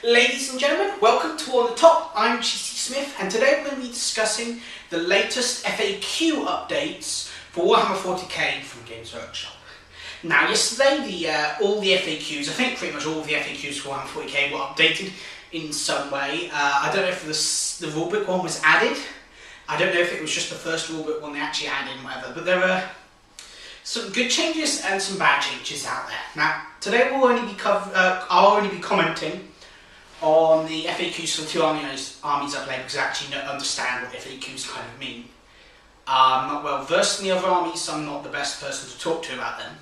Ladies and gentlemen, welcome to On The Top. I'm GC Smith, and today we're going to be discussing the latest FAQ updates for Warhammer 40k from Games Workshop. Now, yesterday, all the FAQs, I think pretty much all of the FAQs for Warhammer 40k were updated in some way. I don't know if the rulebook one was added. I don't know if it was just the first rulebook one they actually added and whatever, but there were some good changes and some bad changes out there. Now, today I'll only be commenting on the FAQs for the two armies I play because I actually don't understand what FAQs kind of mean. I'm not well versed in the other armies, so I'm not the best person to talk to about them.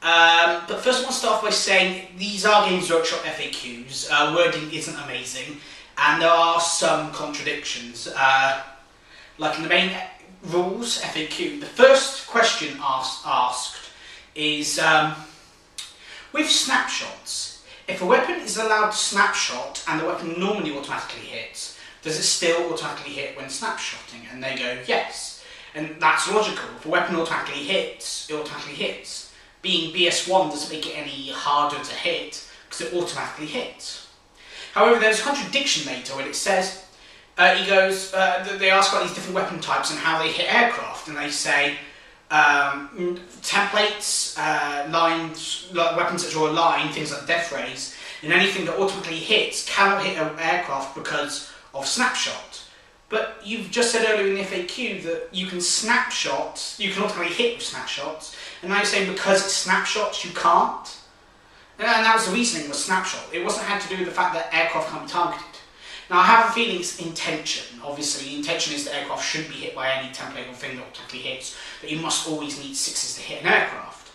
But first I want to start off by saying these are Games Workshop FAQs. Wording isn't amazing, and there are some contradictions. Like in the main rules FAQ, the first question asked is, with snapshots, if a weapon is allowed to snapshot and the weapon normally automatically hits, does it still automatically hit when snapshotting? And they go, yes. And that's logical. If a weapon automatically hits, it automatically hits. Being BS1 doesn't make it any harder to hit because it automatically hits. However, there's a contradiction later when it says, they ask about these different weapon types and how they hit aircraft, and they say templates, lines, like weapons that draw a line, things like death rays, and anything that automatically hits cannot hit an aircraft because of snapshot. But you've just said earlier in the FAQ that you can snapshot, you can automatically hit with snapshots, and now you're saying because it's snapshots you can't? And that was the reasoning was snapshot. It wasn't had to do with the fact that aircraft can't be targeted. Now I have a feeling it's intention. Obviously the intention is that aircraft should be hit by any template or thing that automatically hits, but you must always need 6s to hit an aircraft.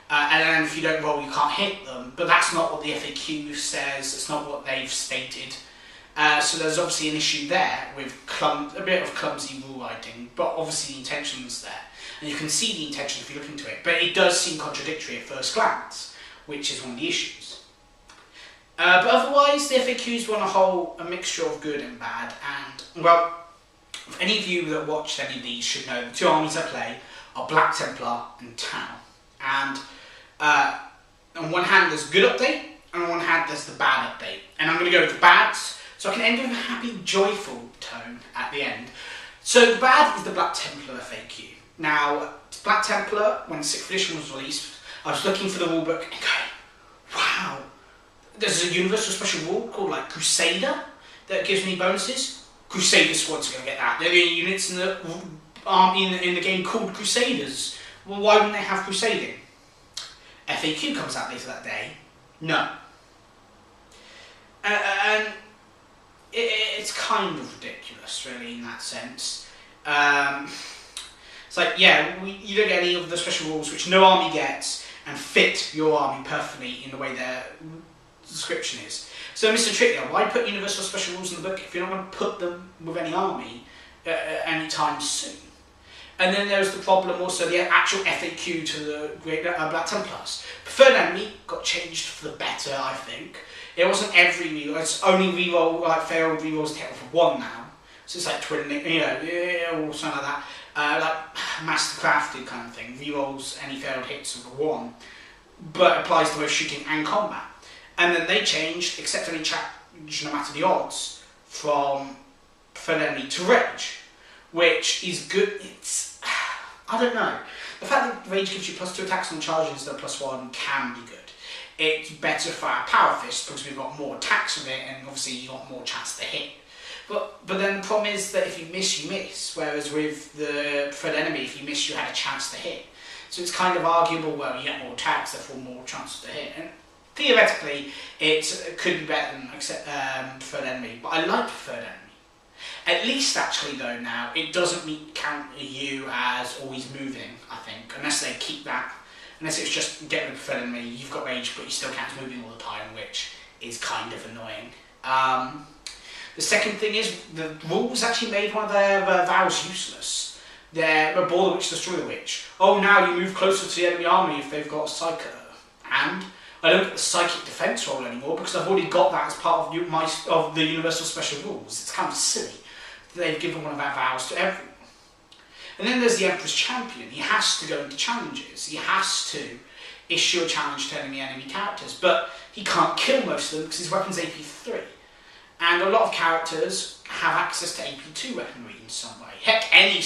And then if you don't roll you can't hit them, but that's not what the FAQ says, it's not what they've stated. So there's obviously an issue there with a bit of clumsy rule writing, but obviously the intention is there. And you can see the intention if you look into it, but it does seem contradictory at first glance, which is one of the issues. But otherwise, the FAQs were on a whole a mixture of good and bad, and, well, if any of you that watched any of these should know the two armies I play are Black Templar and Tau. And on one hand there's a good update, and on one hand there's the bad update. And I'm going to go with the bads, so I can end with a happy, joyful tone at the end. So the bad is the Black Templar FAQ. Now, Black Templar, when the 6th edition was released, I was looking for the rulebook and going, wow, there's a universal special rule called like Crusader that gives me bonuses. Crusader squads are going to get that. They're the only units in the game called Crusaders. Well, why wouldn't they have Crusading? FAQ comes out later that day. No. And it's kind of ridiculous, really, in that sense. It's like, yeah, you don't get any of the special rules which no army gets and fit your army perfectly in the way their description is. So, Mr. Trickier, why put universal special rules in the book if you're not going to put them with any army anytime soon? And then there's the problem also, the actual FAQ to the Great Black Templars. Preferred enemy got changed for the better, I think. It wasn't every reroll, it's only reroll, like failed rerolls take off of 1 now. So it's like twin, or something like that. Like mastercrafted kind of thing. Rerolls any failed hits of 1, but applies to both shooting and combat. And then they changed, except any change no matter the odds, from preferred enemy to rage, which is good. It's, I don't know. The fact that rage gives you +2 attacks on charges instead of +1 can be good. It's better for our power fist because we've got more attacks with it, and obviously you got more chance to hit. But then the problem is that if you miss, you miss. Whereas with the preferred enemy, if you miss, you had a chance to hit. So it's kind of arguable. Well, you get more attacks, therefore more chances to hit. And theoretically, it could be better than preferred enemy. But I like preferred enemy. At least actually though now, it doesn't count you as always moving, I think. Unless they keep that. Unless it's just get rid of preferred enemy, you've got rage, but you still count as moving all the time, which is kind of annoying. The second thing is, the rules actually made one of their vows useless. They're a Border Witch, Destroy the Witch. Oh, now you move closer to the enemy army if they've got a Psycho. And I don't get the Psychic Defense roll anymore because I've already got that as part of the Universal Special Rules. It's kind of silly that they've given one of our vows to everyone. And then there's the Emperor's Champion. He has to go into challenges. He has to issue a challenge to any enemy characters, but he can't kill most of them because his weapon's AP3. And a lot of characters have access to AP2 weaponry in some way. Heck, any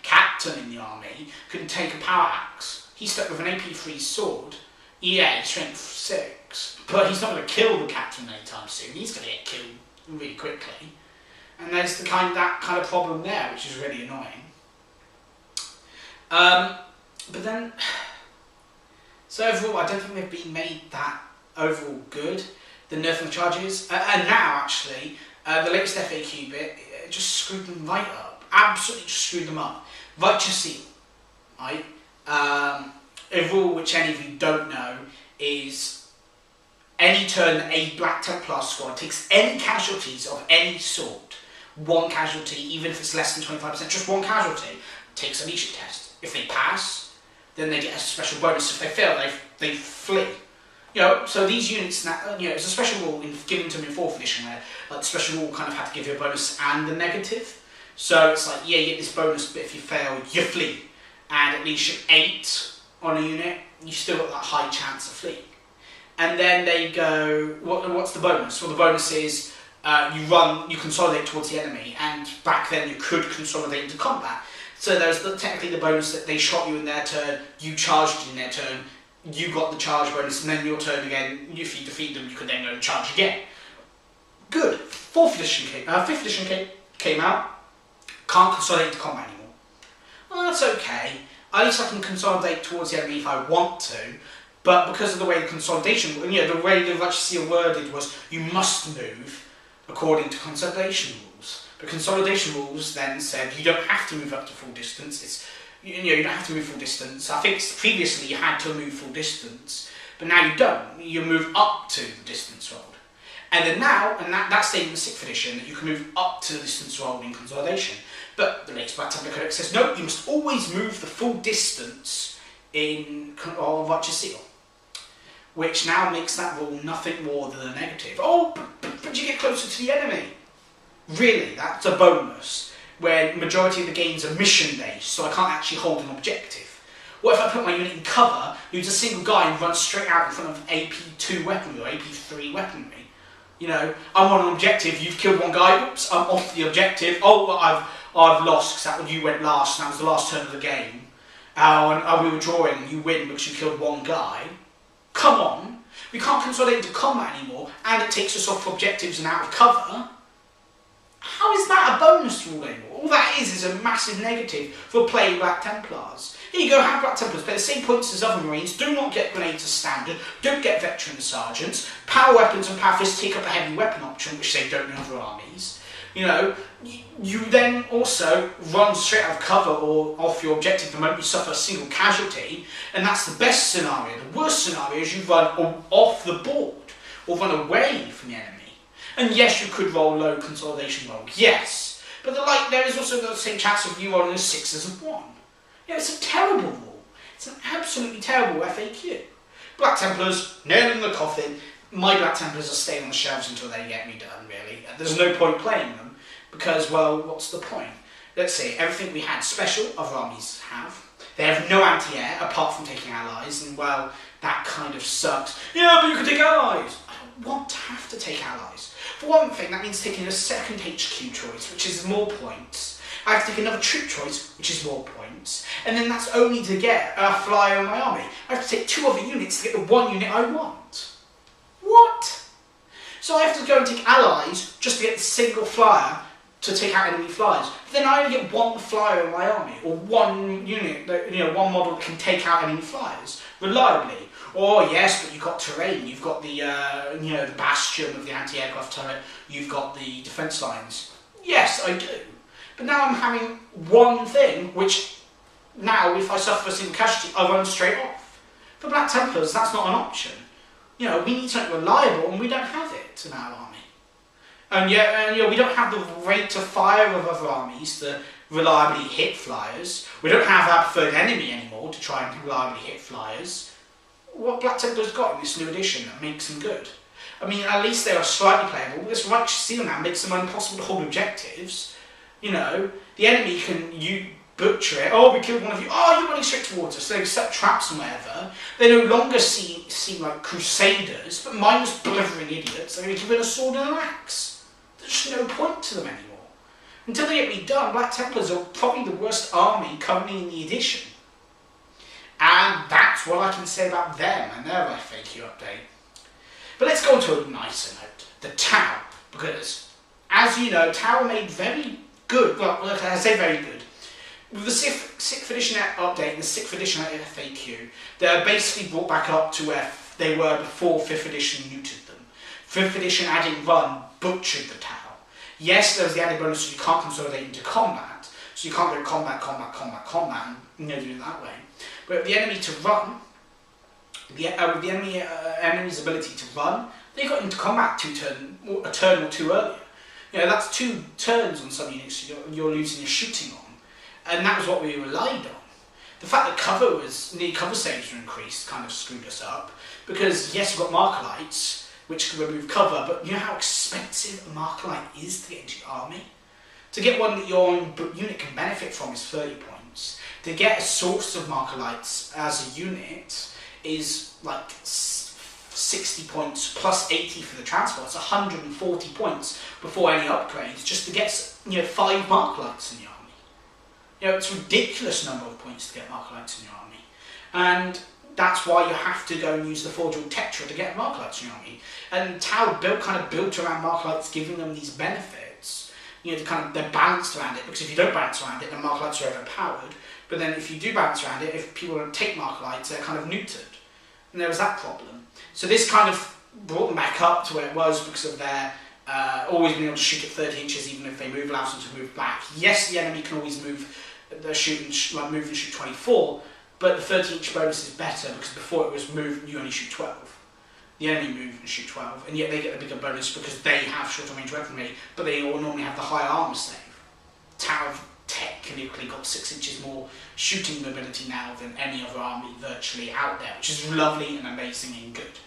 captain in the army can take a power axe. He's stuck with an AP3 sword. Yeah, strength 6, but he's not going to kill the captain anytime soon. He's going to get killed really quickly. And there's that kind of problem there, which is really annoying. But then, so overall, I don't think they've been made that overall good. The nerfing the charges, and now actually, the latest FAQ bit just screwed them right up. Absolutely just screwed them up. Righteous Seal, right? A rule which any of you don't know is any turn a Black Templar squad takes any casualties of any sort, one casualty, even if it's less than 25%, just one casualty, takes a leadership test. If they pass, then they get a special bonus. If they fail, they flee. So these units, it's a special rule given to them in 4th edition where the special rule kind of had to give you a bonus and a negative. So it's like, yeah, you get this bonus, but if you fail, you flee. And at leadership 8 on a unit, you still got that high chance of fleeing. And then they go, what's the bonus? Well, the bonus is you consolidate towards the enemy, and back then you could consolidate into combat. So there's technically the bonus that they shot you in their turn, you charged in their turn, you got the charge bonus, and then your turn again, if you defeat them, you could then go and charge again. Good. 5th edition came out, can't consolidate into combat anymore. Well, that's okay. At least I can consolidate towards the enemy if I want to, but because of the way the consolidation, the way the Righteous Seal worded was, you must move according to consolidation rules. But consolidation rules then said you don't have to move up to full distance. You don't have to move full distance. I think previously you had to move full distance, but now you don't. You move up to the distance rolled. And then now, and that stayed in the 6th edition, that you can move up to the distance rolled in consolidation. But the latest Black Templar Codex says, no, you must always move the full distance in Righteous Seal. Which now makes that rule nothing more than a negative. Oh, but you get closer to the enemy. Really, that's a bonus. Where the majority of the games are mission-based, so I can't actually hold an objective. What if I put my unit in cover, use a single guy and run straight out in front of AP2 weaponry or AP3 weaponry? I'm on an objective, you've killed one guy, oops, I'm off the objective. Oh, well, I've lost because you went last, and that was the last turn of the game. And we were drawing, you win because you killed one guy. Come on, we can't consolidate into combat anymore, and it takes us off objectives and out of cover. How is that a bonus rule anymore? All that is a massive negative for playing Black Templars. Here you go, have Black Templars, play the same points as other Marines, do not get grenades as standard, don't get veteran sergeants, power weapons and power fists take up a heavy weapon option, which they don't in other armies. You then also run straight out of cover or off your objective the moment you suffer a single casualty, and that's the best scenario. The worst scenario is you run off the board, or run away from the enemy. And yes, you could roll low consolidation roll, yes. But there is also the same chance of you rolling a 6 as a 1. It's a terrible rule. It's an absolutely terrible FAQ. Black Templars, nail in the coffin. My Black Templars are staying on the shelves until they get me done, really. There's no point playing them, because, well, what's the point? Let's see, everything we had special, other armies have. They have no anti-air, apart from taking allies, and, well, that kind of sucks. Yeah, but you can take allies! I don't want to have to take allies. For one thing, that means taking a second HQ choice, which is more points. I have to take another troop choice, which is more points. And then that's only to get a flyer in my army. I have to take 2 other units to get the 1 unit I want. What? So I have to go and take allies just to get the single flyer to take out enemy flyers. But then I only get 1 flyer in my army, or 1 unit, one model that can take out enemy flyers reliably. Oh yes, but you've got terrain. You've got the the bastion of the anti-aircraft turret. You've got the defence lines. Yes, I do. But now I'm having 1 thing, which now if I suffer a single casualty, I run straight off. For Black Templars, that's not an option. We need something reliable, and we don't have it in our army. And we don't have the rate of fire of other armies to reliably hit flyers. We don't have our preferred enemy anymore to try and reliably hit flyers. What Black Templars got in this new edition that makes them good? I mean, at least they are slightly playable. This Righteous Seal now makes them impossible to hold objectives. The enemy can butcher it. Oh, we killed one of you. Oh, you're running straight towards us. So they set traps and whatever. They no longer seem like crusaders, but mindless blithering idiots. They're given a sword and an axe. There's no point to them anymore. Until they get redone, Black Templars are probably the worst army currently in the edition. And that's what I can say about them and their FAQ update. But let's go on to a nicer note. The Tau. Because, as you know, Tau made very good, well, I say very good. With the 6th edition update and the 6th edition FAQ, they're basically brought back up to where they were before 5th edition neutered them. 5th edition adding run butchered the Tau. Yes, there was the added bonus so you can't consolidate into combat, so you can't go combat, and do it that way. But with the enemy to run, with the enemy's ability to run, they got into combat a turn or two earlier. That's 2 turns on some units you're losing your shooting on. And that was what we relied on. The fact that cover saves were increased kind of screwed us up. Because yes, we've got Markerites, which can remove cover, but you know how expensive a Markerite is to get into your army? To get one that your own unit can benefit from is 30 points. To get a source of Markerites as a unit is like 60 points plus 80 for the transport. It's 140 points before any upgrades just to get 5 Markerites in your army. It's a ridiculous number of points to get Markerites in your army. And that's why you have to go and use the Forgeable Tetra to get Markerites in your army. And Tau kind of built around Markerites, giving them these benefits. They're balanced around it, because if you don't balance around it, then Markerites are overpowered. But then if you do balance around it, if people don't take Markerites, they're kind of neutered. And there was that problem. So this kind of brought them back up to where it was because of their always being able to shoot at 30 inches, even if they move, allows them to move back. Yes, the enemy can always move, move and shoot 24, but the 30-inch bonus is better because before it was move, you only shoot 12. The enemy move and shoot 12, and yet they get the bigger bonus because they have shorter range weaponry, but they all normally have the higher armor save. Tau have technically got 6 inches more shooting mobility now than any other army virtually out there, which is lovely and amazing and good.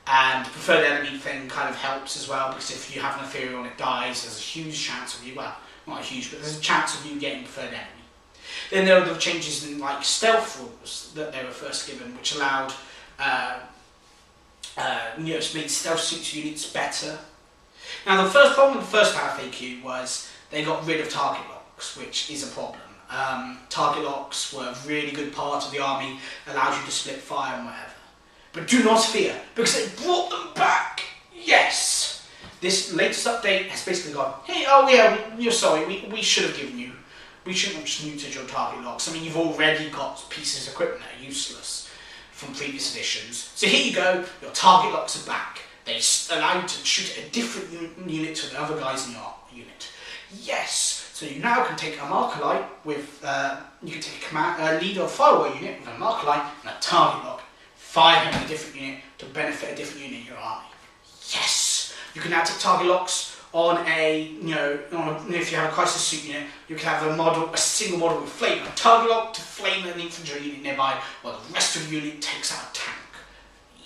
And the preferred enemy thing kind of helps as well, because if you have an ethereal and it dies, there's a huge chance of you, well, not a huge, but there's a chance of you getting preferred enemy. Then there were the changes in stealth rules that they were first given, which allowed made stealth suits units better. Now the first problem with the first FAQ was they got rid of target locks, which is a problem. Target locks were a really good part of the army, allows you to split fire and whatever. But do not fear, because they brought them back! Yes! This latest update has basically gone, hey, oh yeah, you're sorry, we should have given you. We shouldn't have just neutered your target locks. I mean, you've already got pieces of equipment that are useless from previous editions. So here you go, your target locks are back. They allow you to shoot at a different unit to the other guys in your unit. Yes! So you now can take a Markerite with, you can take a leader or firewall unit with a Markerite and a target lock. Fire him in a different unit to benefit a different unit in your army. Yes! You can now take target locks on if you have a crisis suit unit, you can have a single model with flame, a target lock to flame an infantry unit nearby, while the rest of the unit takes out a tank.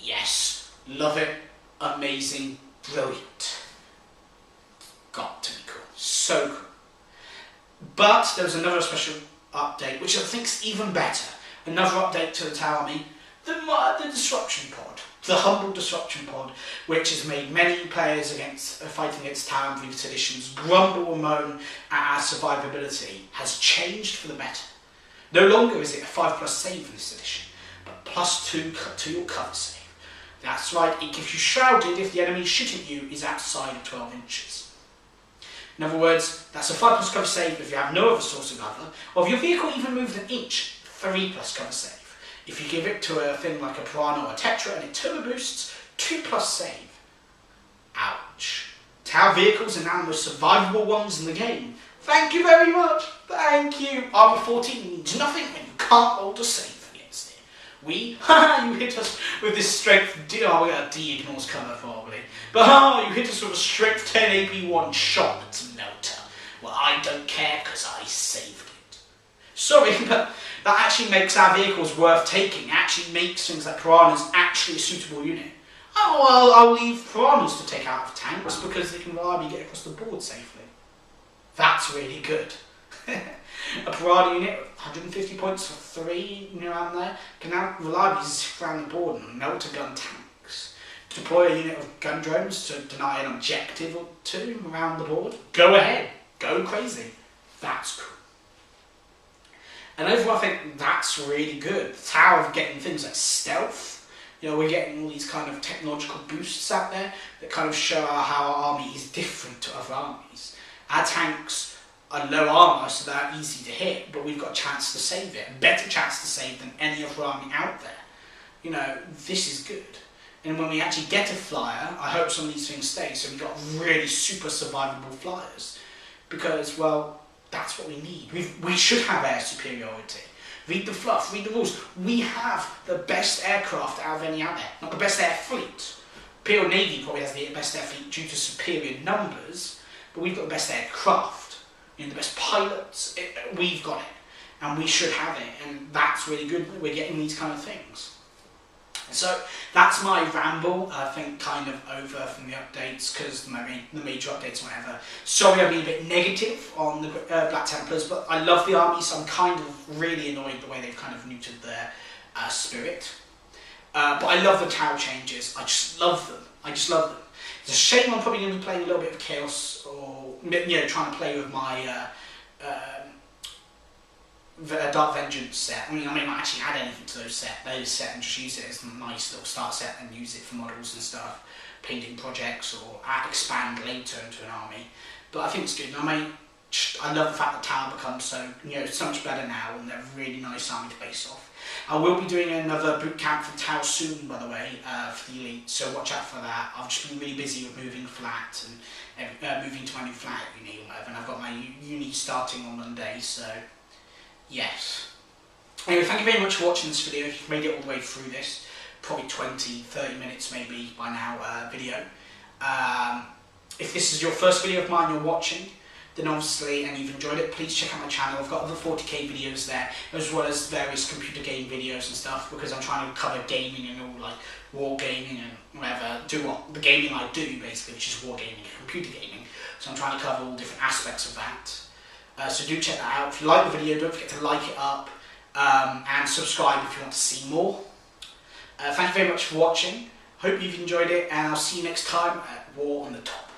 Yes! Love it. Amazing. Brilliant. Got to be cool. So cool. But there was another special update, which I think is even better. Another update to the Tau army. The Disruption Pod, the humble Disruption Pod, which has made many players fighting against Tau in previous editions grumble and moan at our survivability, has changed for the better. No longer is it a 5+ save in this edition, but +2 to your cover save. That's right, it gives you shrouded if the enemy shooting you is outside of 12 inches. In other words, that's a 5+ cover save if you have no other source of cover, or if your vehicle even moved an inch, 3+ cover save. If you give it to a thing like a Piranha or a Tetra and it turbo boosts, 2+ save. Ouch. Tau vehicles are now the most survivable ones in the game. Thank you very much. Thank you. Armor 14 means nothing when you can't hold a save against it. You hit us with this strength D. Oh, we got a D ignores cover probably. But you hit us with a strength 10 AP 1 shot. It's a melter. Well, I don't care because I saved it. Sorry, but that actually makes our vehicles worth taking. It actually makes things like Piranhas actually a suitable unit. Oh, well, I'll leave Piranhas to take out of tanks because they can reliably get across the board safely. That's really good. A Parada unit, 150 points for 3, around there, can now reliably zip around the board and melt a gun tanks. Deploy a unit of gun drones to deny an objective or 2 around the board. Go ahead, go crazy. That's cool. And overall, I think that's really good. The Tau of getting things like stealth. We're getting all these kind of technological boosts out there that kind of show how our army is different to other armies. Our tanks are low armour, so they're easy to hit, but we've got a chance to save it. A better chance to save than any other army out there. This is good. And when we actually get a flyer, I hope some of these things stay, so we've got really super survivable flyers. Because, well, that's what we need. We should have air superiority. Read the fluff, read the rules. We have the best aircraft out of any out there. Not the best air fleet. Imperial Navy probably has the best air fleet due to superior numbers, but we've got the best aircraft. The best pilots. We've got it. And we should have it. And that's really good that we're getting these kind of things. So that's my ramble, I think, kind of over from the updates, because the major updates or whatever. Sorry I've been a bit negative on the Black Templars, but I love the army, so I'm kind of really annoyed the way they've kind of neutered their spirit. But I love the Tau changes. I just love them. It's a shame I'm probably going to be playing a little bit of Chaos, or trying to play with my Dark Vengeance set. I may not actually add anything to those set and just use it as a nice little start set and use it for models and stuff, painting projects, or expand later into an army. But I think it's good. I love the fact that Tau becomes so much better now, and they're a really nice army to base off. I will be doing another boot camp for Tau soon, by the way, for the Elite, so watch out for that. I've just been really busy with moving flat and moving to my new flat uni or whatever, and I've got my uni starting on Monday, so yes. Anyway, thank you very much for watching this video. If you've made it all the way through this, probably 20-30 minutes maybe by now video. If this is your first video of mine you're watching, then obviously, and you've enjoyed it, please check out my channel. I've got other 40k videos there, as well as various computer game videos and stuff, because I'm trying to cover gaming and all, like war gaming and whatever, do what the gaming I do basically, which is war gaming and computer gaming. So I'm trying to cover all different aspects of that. So do check that out. If you like the video, don't forget to like it up, and subscribe if you want to see more. Thank you very much for watching. Hope you've enjoyed it, and I'll see you next time at War on the Top.